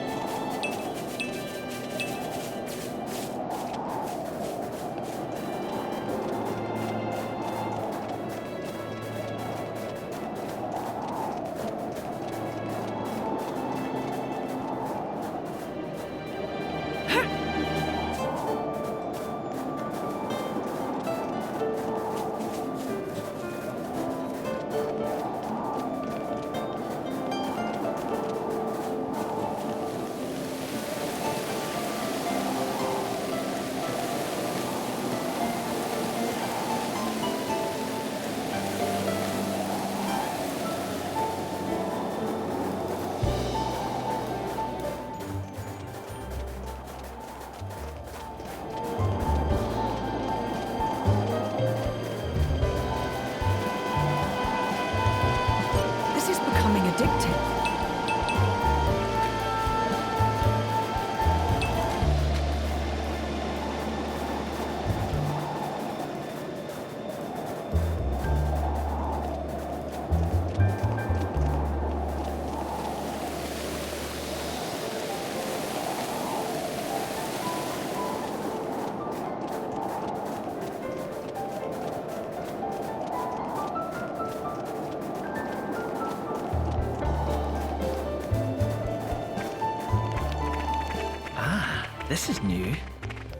This is new.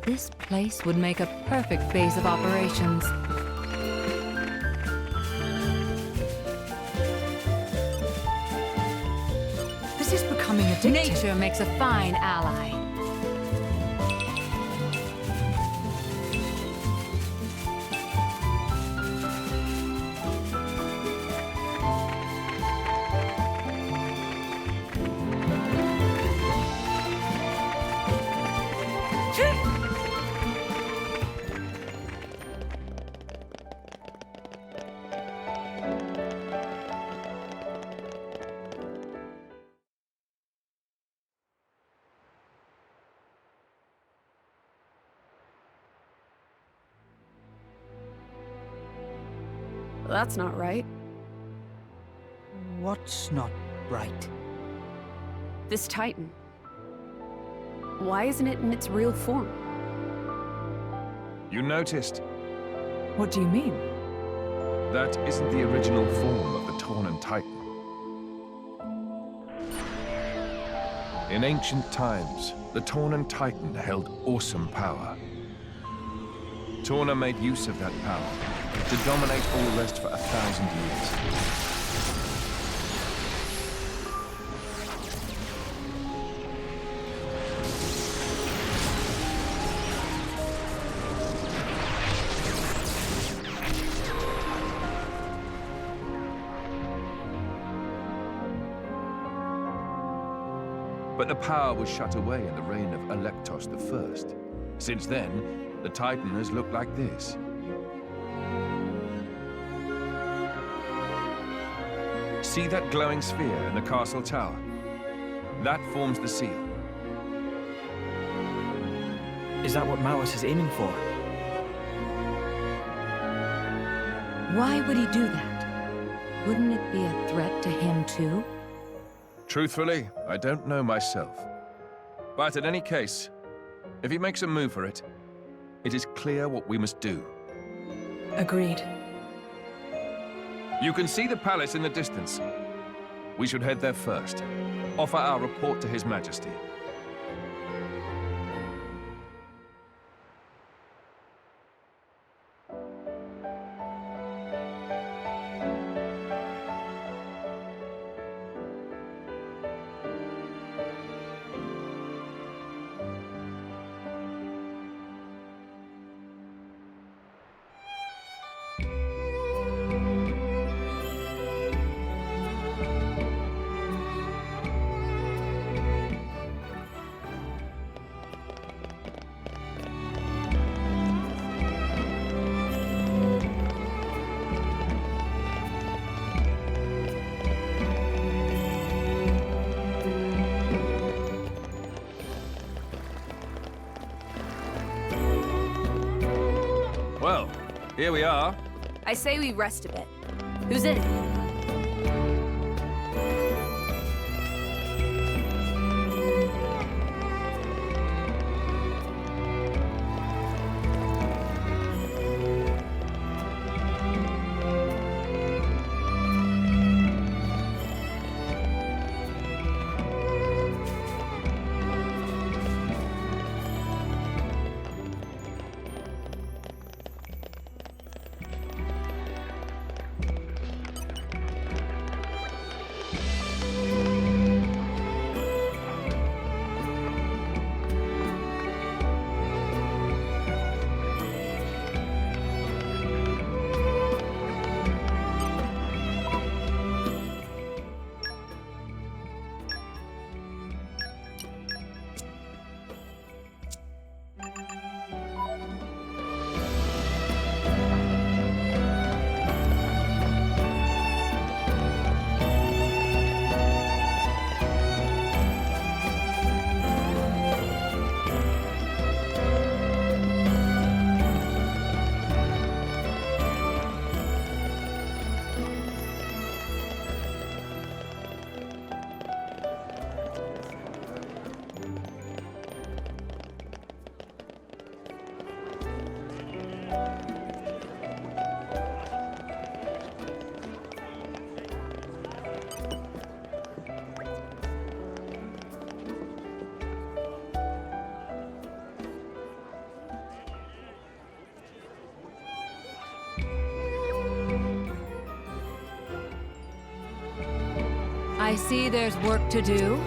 This place would make a perfect base of operations. This is becoming addictive. Nature makes a fine ally. That's not right. What's not right? This Titan. Why isn't it in its real form? You noticed? What do you mean? That isn't the original form of the Torna Titan. In ancient times, the Torna Titan held awesome power. Torna made use of that power to dominate all the rest for 1,000 years. But the power was shut away in the reign of Electos I. Since then, the Titan has looked like this. See that glowing sphere in the castle tower? That forms the seal. Is that what Malus is aiming for? Why would he do that? Wouldn't it be a threat to him too? Truthfully, I don't know myself. But in any case, If he makes a move for it, it is clear what we must do. Agreed. You can see the palace in the distance. We should head there first. Offer our report to His Majesty. Well, here we are. I say we rest a bit. Who's in? I see there's work to do.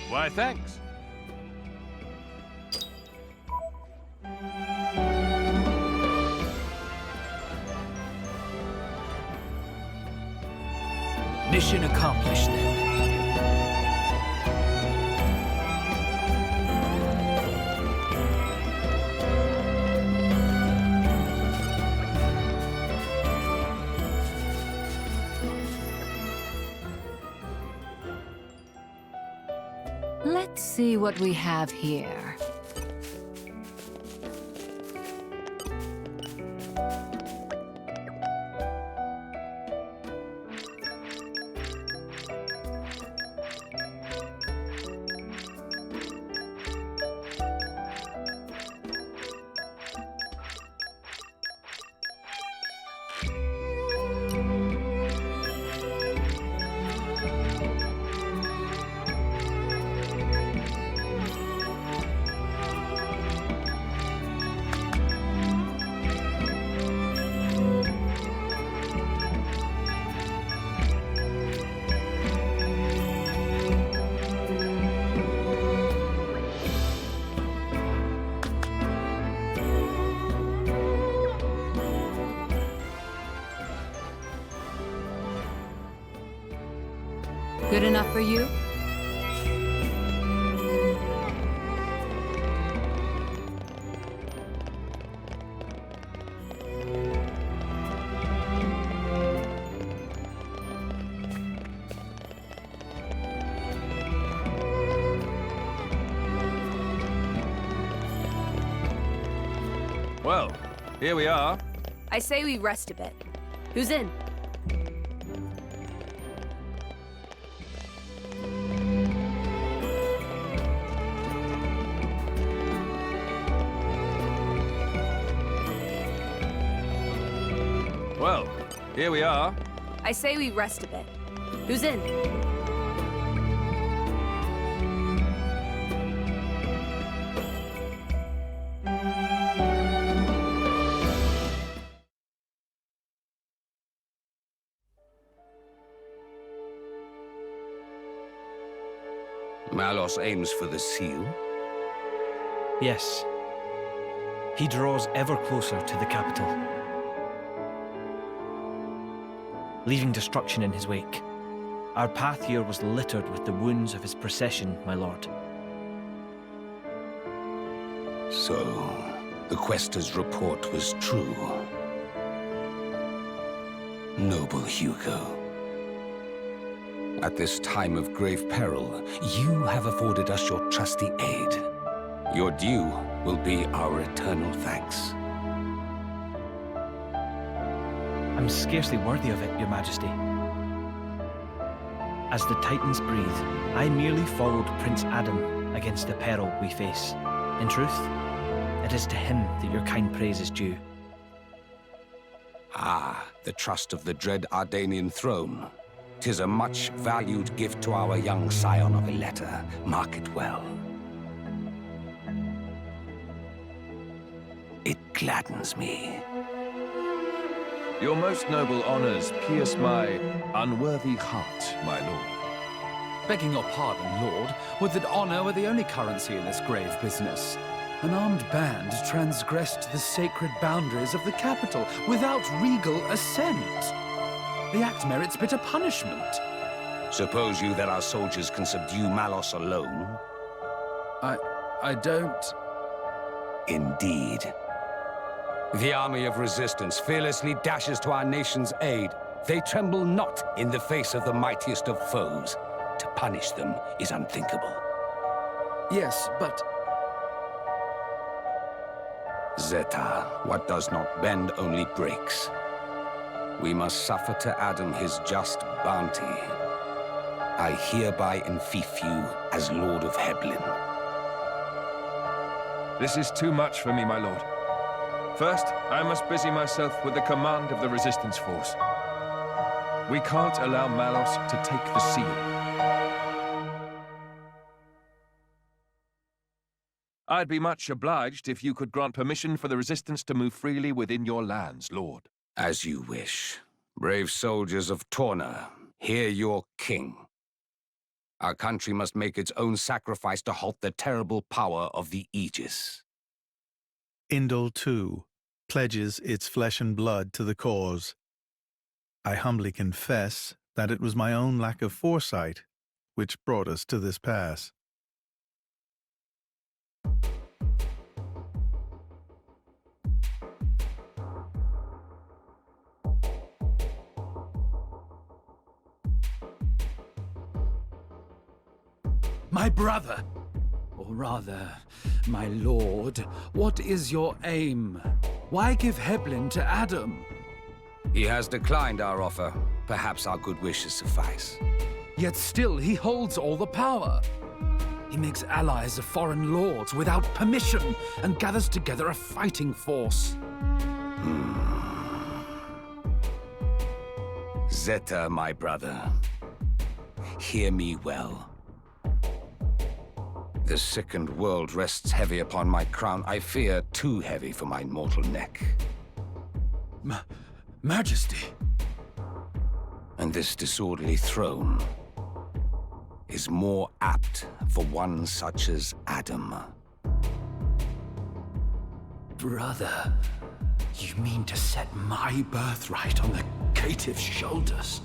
Why, thanks. Mission accomplished then. Let's see what we have here. Good enough for you? Well, here we are. I say we rest a bit. Who's in? Well, here we are. I say we rest a bit. Who's in? Malos aims for the seal? Yes. He draws ever closer to the capital, leaving destruction in his wake. Our path here was littered with the wounds of his procession, my lord. So, the Quester's report was true. Noble Hugo. At this time of grave peril, you have afforded us your trusty aid. Your due will be our eternal thanks. I'm scarcely worthy of it, Your Majesty. As the Titans breathe, I merely followed Prince Adam against the peril we face. In truth, it is to him that your kind praise is due. Ah, the trust of the dread Ardanian throne. 'Tis a much valued gift to our young scion of Ileta. Mark it well. It gladdens me. Your most noble honors pierce my unworthy heart, my lord. Begging your pardon, Lord, would that honor were the only currency in this grave business. An armed band transgressed the sacred boundaries of the capital without regal assent. The act merits bitter punishment. Suppose you that our soldiers can subdue Malos alone? I don't... Indeed. The army of resistance fearlessly dashes to our nation's aid. They tremble not in the face of the mightiest of foes. To punish them is unthinkable. Yes, but... Zeta, what does not bend only breaks. We must suffer to Adam his just bounty. I hereby enfeoff you as Lord of Heblin. This is too much for me, my lord. First, I must busy myself with the command of the resistance force. We can't allow Malos to take the seal. I'd be much obliged if you could grant permission for the resistance to move freely within your lands, lord. As you wish. Brave soldiers of Torna, hear your king. Our country must make its own sacrifice to halt the terrible power of the Aegis. Indol, too, pledges its flesh and blood to the cause. I humbly confess that it was my own lack of foresight which brought us to this pass. My brother, or rather, my lord, what is your aim? Why give Heblin to Adam? He has declined our offer. Perhaps our good wishes suffice. Yet still he holds all the power. He makes allies of foreign lords without permission and gathers together a fighting force. Zeta, my brother, hear me well. The sickened world rests heavy upon my crown. I fear too heavy for my mortal neck. Majesty. And this disorderly throne is more apt for one such as Adam. Brother, you mean to set my birthright on the caitiff's shoulders?